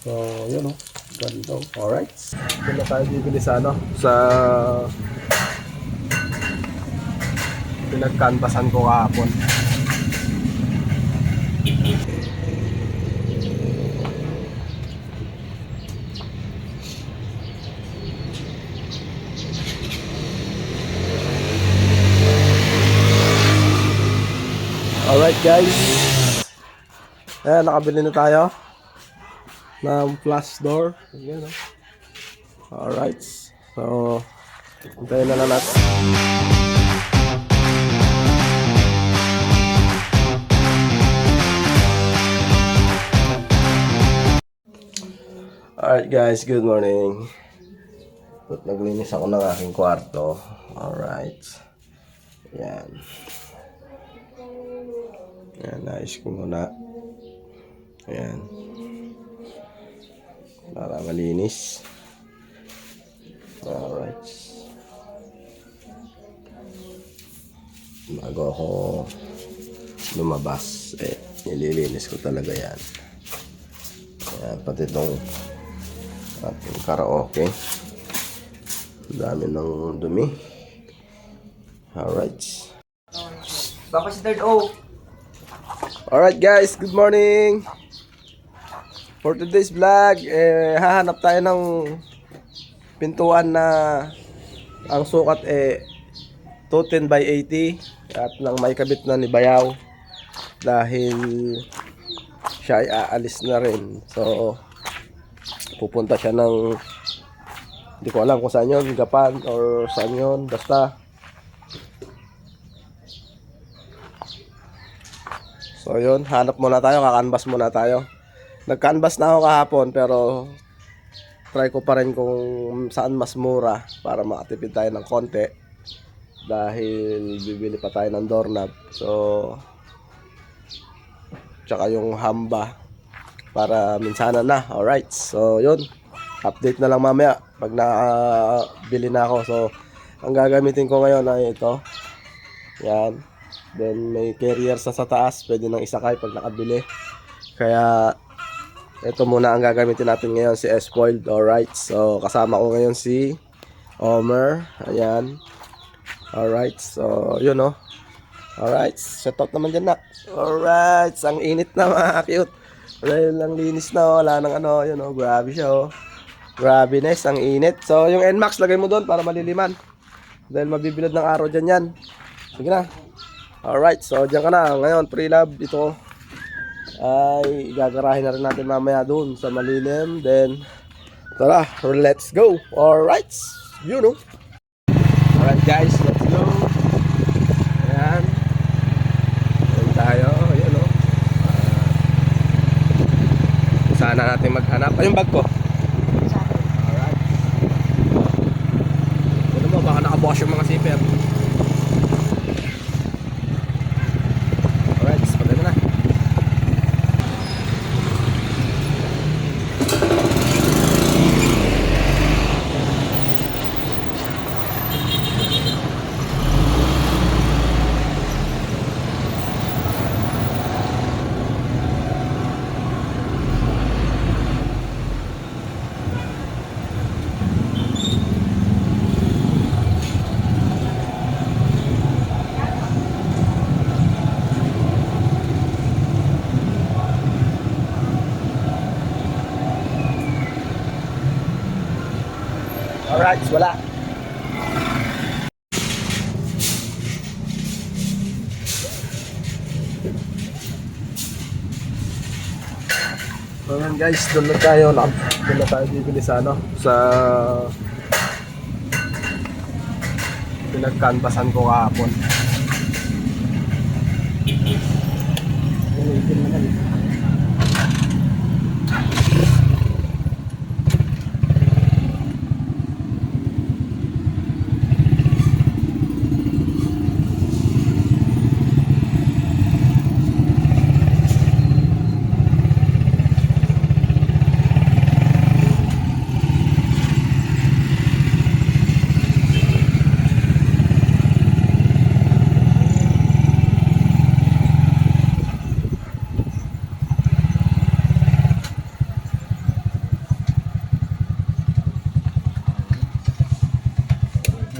So, yun o. Ganito. Alright. Ito na tayo bibili sa ano, sa pinag-canvasan ko kahapon. Alright guys. Ayan, nakabili na tayo ng flash door. Ayan, oh. Alright. So, hintayin na lang natin. Alright guys, good morning. Naglinis ako ng aking kwarto. Alright. Ayan. Ayan, naayos ko muna. Ayan. Para malinis. Alright. Bago ako lumabas, nililinis ko talaga yan. Ayan, pati itong ating karaoke. Dami ng dumi. Alright. Baka si third O. Alright guys, good morning. For today's vlog, hahanap tayo ng pintuan na ang sukat 210 by 80 at nang may kabit na ni Bayaw dahil siya ay aalis na rin. So pupunta siya ng, hindi ko alam kung saan yun, Japan or saan yun, basta. So yun, hanap muna tayo, kakanvas muna tayo. Nag-canvas na ako kahapon pero try ko pa rin kung saan mas mura para makatipid tayo ng konti dahil bibili pa tayo ng doorknob. So tsaka yung hamba para minsanan na. Alright, so yun, update na lang mamaya pag nakabili na ako. So ang gagamitin ko ngayon ay ito. Yan. Then may carrier sa taas, pwede nang isakay pag nakabili. Kaya ito muna ang gagamitin natin ngayon, si S-Fold. Alright, so kasama ko ngayon si Omer. Ayan. Alright, so yun o. Alright, set out naman dyan na. Alright, ang init na mga cute. Dahil lang linis na, wala nang ano, yun o, grabe siya o. Grabe nice, ang init. So yung NMAX lagay mo doon para maliliman. Dahil mabibilad ng araw dyan yan. Sige na. Alright, so dyan ka na. Ngayon, pre-love, ito ay gagarahin na rin natin mamaya doon sa malilim. Then, tara, let's go. Alright, you know. Alright guys, let's go. Ayan. Ayan tayo, ayan o. Sana natin maghanap. Ay, yung bag ko. Alright. Ano mo, baka nakabukas yung mga zipper. Alright, pagay mo na. Alright, wala. Ayan guys, doon na tayo. Doon na tayo bibili sa ano, sa pinag-canvasan ko kahapon.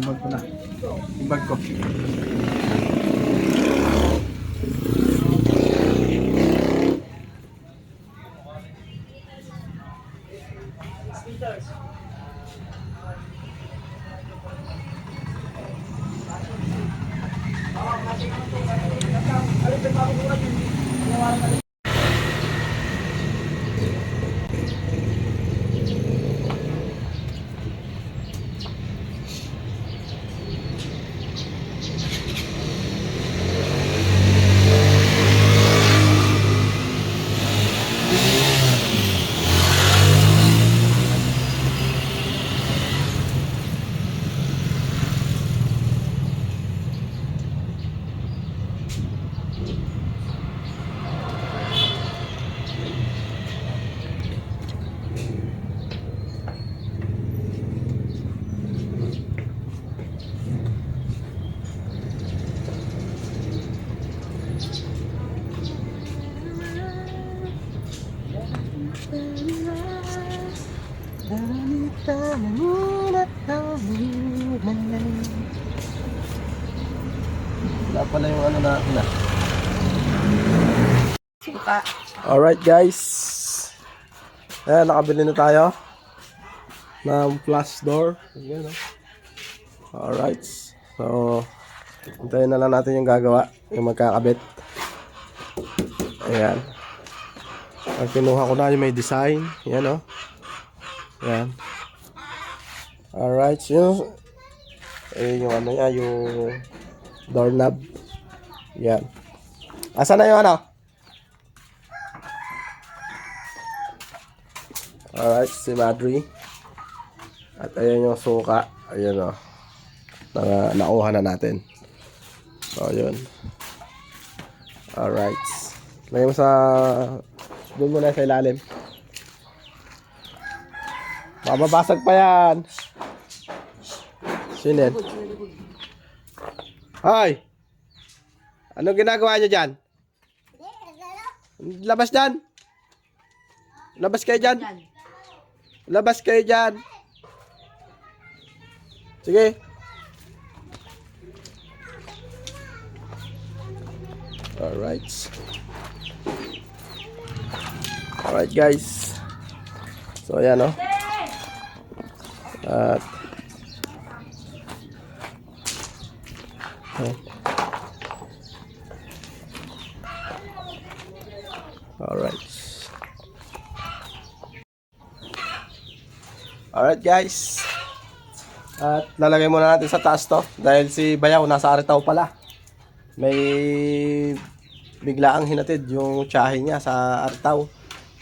bag ko na. Yung bag ko. Wala pala yung ano natin na. Suka. Alright guys. Ayan, nakabili na tayo ng flash door. Ayan, oh. Alright. So, hintayin na lang natin yung gagawa. Yung magkakabit. Ayan. Ang kinuha ko na yung may design. Ayan, oh. Ayan. Alright. So, yung ano niya, yung doorknob. Ayan. Asa na yung ano? Alright, si Madri. At ayan yung suka. Ayan, o. Nakuha na natin. So, yun. Alright. Lagay mo sa... Doon muna sa ilalim. Mababasag pa yan. Sino yan? Hoy! Anong ginagawa nyo dyan? Labas dyan! Labas kayo dyan! Labas kayo dyan! Sige! Alright. Alright guys. So ayan, o. At alright. Alright guys. At lalagay muna natin sa taas to. Dahil si Bayaw nasa Aritaw pala. May biglaang hinatid yung tsahin niya sa Aritaw.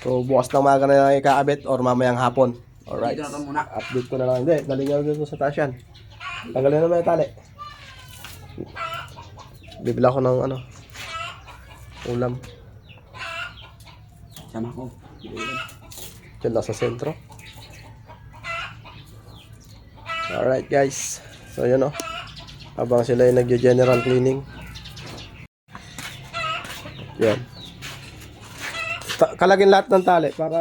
So bukas ng maga na lang ikaabit or mamayang hapon. Alright. Update ko na lang. Hindi, daling nga dito sa taas yan. Tanggalin naman yung tali. Bibila ko ng ano, ulam. Sama ko. Diyan lang sa sentro. Alright guys. So yun, o. Habang sila yung nagge-general cleaning. Yan. Kalagin lahat ng tali para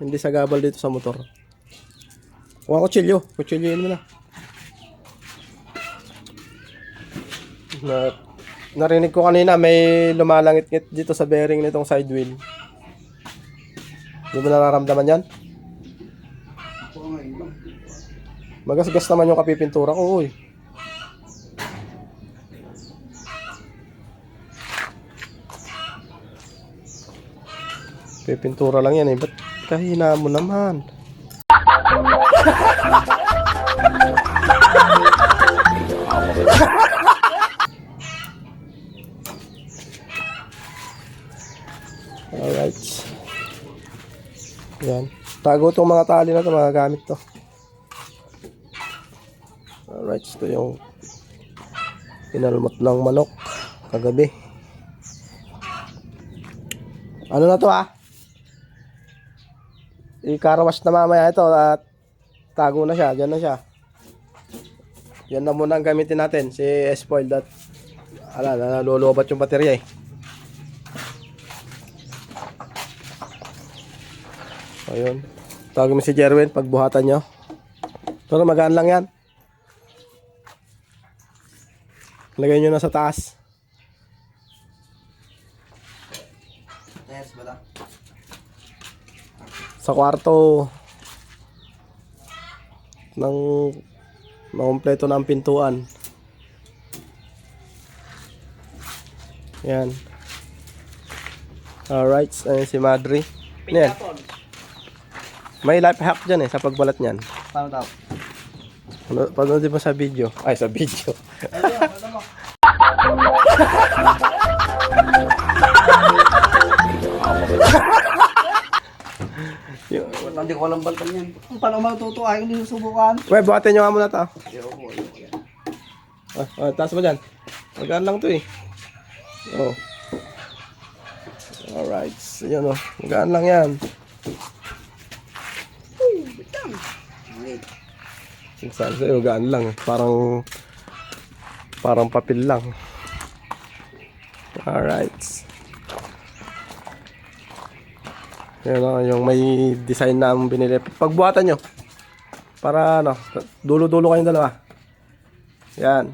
hindi sagabal dito sa motor. Kuha kutsilyo. Kutsilyoin mo na. Narinig ko kanina may lumalangit-ngit dito sa bearing nitong side wheel. Hindi mo nararamdaman yan? Magasgas naman yung kapipintura ko, uy. Pipintura lang yan, eh. Ba't kahina mo naman? Alright. Yan. Tago itong mga tali na ito, mga gamit to. Alright, ito yung pinalmot ng manok kagabi. Ano na to, ha? I-carwash na mamaya ito at tago na siya. Diyan na siya. Yan na muna ang gamitin natin. Si spoiled at nalulubat yung baterya, eh. Ayun. Tawagin mo si Jerwin pagbuhatan nyo. Pero magaan lang yan. Lagay nyo na sa taas. Yes, bala. Sa kwarto ng nakumpleto na ang pintuan. Yan. Alright, ayun si Madre. Ano yan? May life hack dyan sa pagbalat niyan. Paano tao? Panoodin mo sa video. Ay, sa video. Ano mo? Hindi ko alam balkan yan. Paano matuto? Ayaw hindi susubukan. Uy, buhatin nyo nga muna to. Ayoko. Taas mo dyan. Magaan lang to eh. Oh. Alright. So, yun oh. Magaan lang yan. Sabi sa'yo, magaan lang. Parang papel lang. Alright. Yan o, yung may design na binili. Pagbuhatan nyo. Para ano, dulo-dulo kayong dalawa. Yan.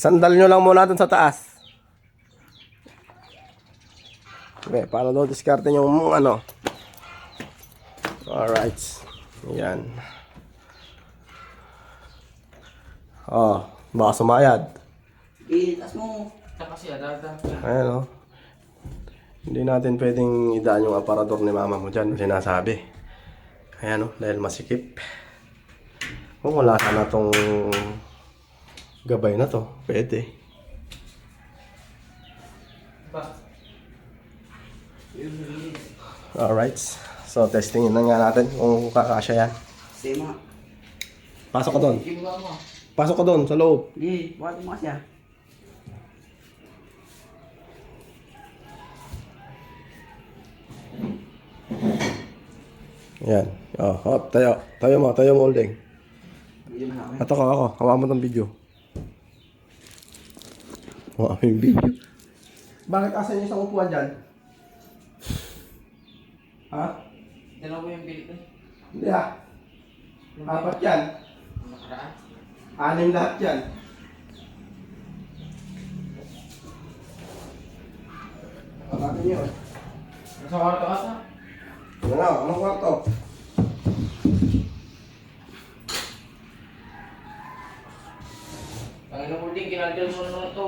Sandal nyo lang muna dun sa taas. Okay, para daw diskarte yung ano. Alright. Yan. Oh, baka sumayad. Itas mo. Kasi ada. Ayan o. Hindi natin pwedeng idaan yung aparador ni mama mo dyan. Sinasabi. Ayan o, dahil masikip. Kung wala sana tong gabay na to, pwede. Alright. So, testingin na nga natin kung kakasya yan. Sema. Pasok ka doon. Pasok ka doon, sa loob. Hindi, buhat mo kasi ah. Yan. Oh, hop, tayo. Tayo mo, Oldeng. Hindi mo sa akin. Ako. Hawa mo ng video. Hawa mo yung video. Bakit asan yung isang upuan dyan? Ha? Dalawa ko yung bilit eh. Hindi ha. 4 yan. Nakaraan. 6 lahat yan. Pagkakin nyo. Nasa kwarto ata? Ano na? Anong kwarto? Ang ina ko din, kinaldal mo na ito.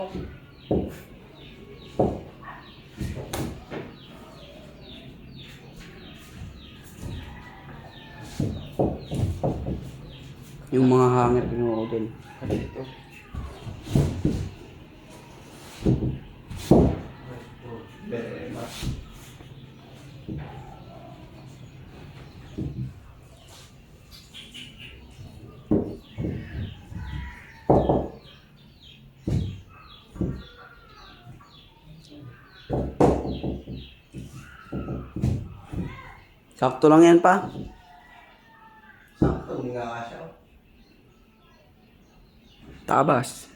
Yung mga hanger pinuha ko din. Kasi ito. Sakto lang yan pa. Sakto, hindi nga kasya. Tabas.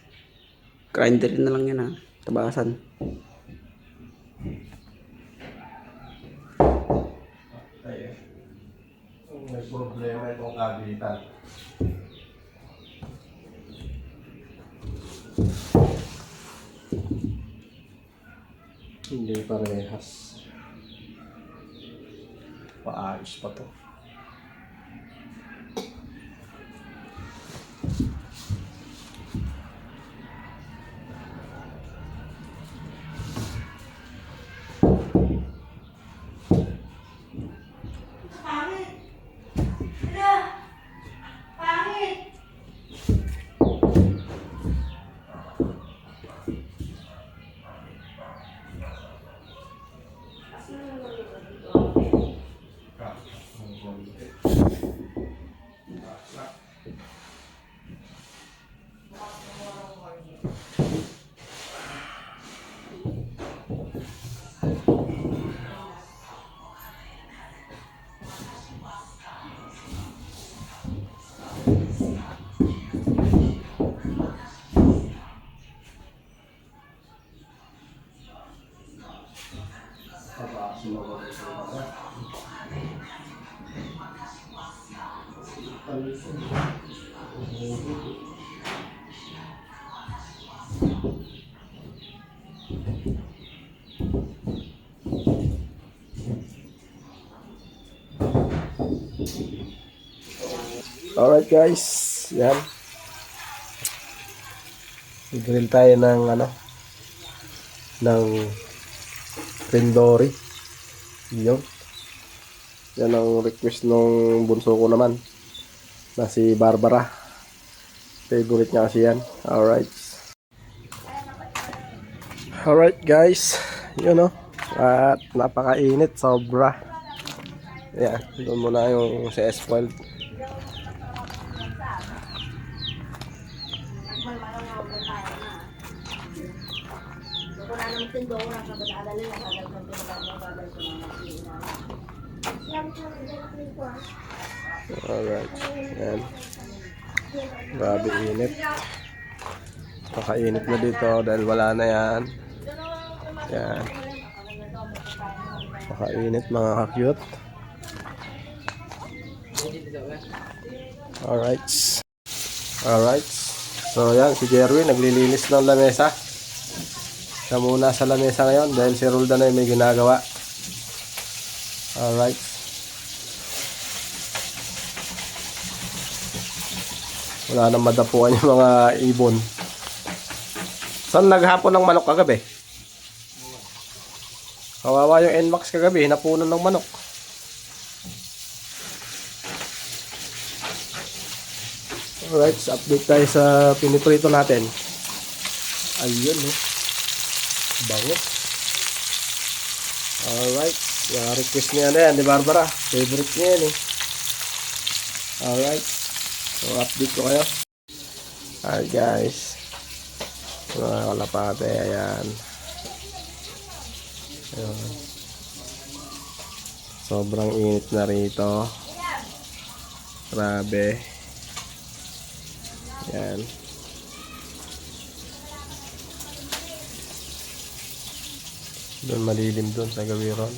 Grinder na lang yan ha. Tabasan. Ay, may problema itong kabilitan. Hindi parehas. Paayos pa to. Alright guys, yan. I-grill tayo ng ng tandoori. Yun. Yan ang request nung bunso ko naman na si Barbara. Favorite niya kasi yan. Alright. Alright guys, yun o. At napakainit, sobra. Yan, doon muna yung sa S12. Alright, yan. Grabe init. Pakainit na dito dahil wala na yan. Yan. Pakainit mga ka-cute. Alright. Alright. So yan, si Jerwin naglilinis ng lamesa. Siya muna sa lamesa ngayon dahil si Roldan ay may ginagawa. Alright. Wala nang madapuan yung mga ibon. Saan naghapon ng manok kagabi? Kawawa yung NMAX kagabi, napunan ng manok. Alright, update tayo sa piniprito natin. Ayun bango. Alright, request niya na yan ni Barbara. Favorite niya yan Alright, so update ko kayo. Alright guys, mga kalapate, ayan. Ayun. Sobrang init na rito. Grabe. Yan. Doon malilim doon sa gawiron.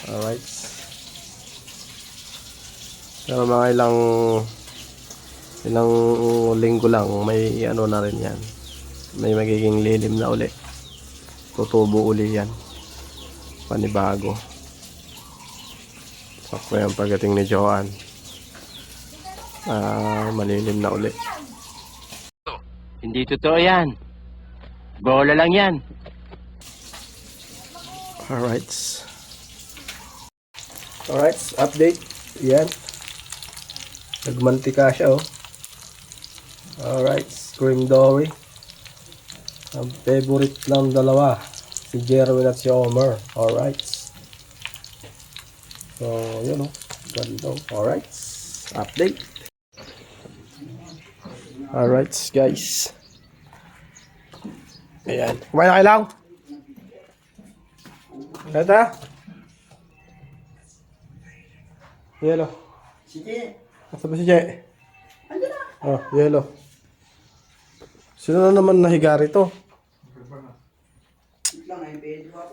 Alright. Pero mga ilang linggo lang may na rin yan. May magiging lilim na uli. Tutubo uli yan. Panibago. Sakto yan pagdating ni Joanne. Malilim na uli. Hindi totoo yan. Bola lang yan. Alright. Alright, update. Yan. Nagmantika siya Alright, cream dory. Ang favorite ng dalawa, si Jerwin at si Omer. Alright. So, yun ganito. Alright. Update. Alright guys. Ayan. Kumain na kayo lang? Ito? Yellow. Sige. Asa ba si Jay? Andiyan na. Oh, yellow. Sino na naman nahiga rito?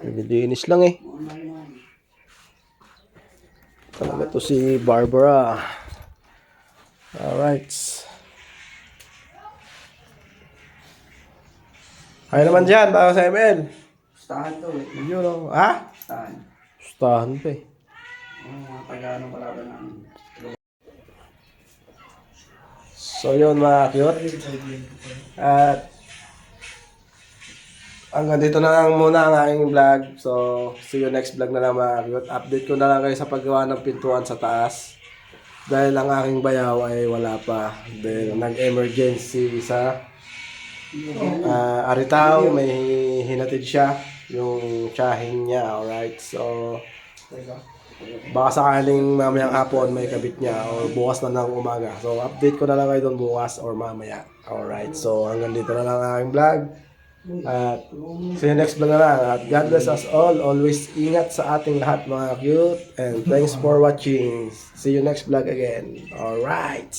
Nililinis lang Talaga to si Barbara. Alright. Ay naman dyan, para sa ML. Stahan to Yun Ha? Stahan. Stahan pa Mga taga-ano pala ba namin. So yun mga cute. At hanggang dito na lang muna ang aking vlog. So see you next vlog na lang mga cute. Update ko na lang kayo sa paggawa ng pintuan sa taas. Dahil ang aking bayaw ay wala pa. Dahil nag-emergency sa Aritaw. May hinatid siya. Yung tsahin niya. Alright. So baka sakaling mamayang hapon may kabit niya or bukas na ng umaga. So update ko na lang kayo doon bukas or mamaya. Alright, so hanggang dito na lang ang aking vlog. At see you next vlog na lang. At God bless us all. Always ingat sa ating lahat mga cute. And thanks for watching. See you next vlog again. Alright.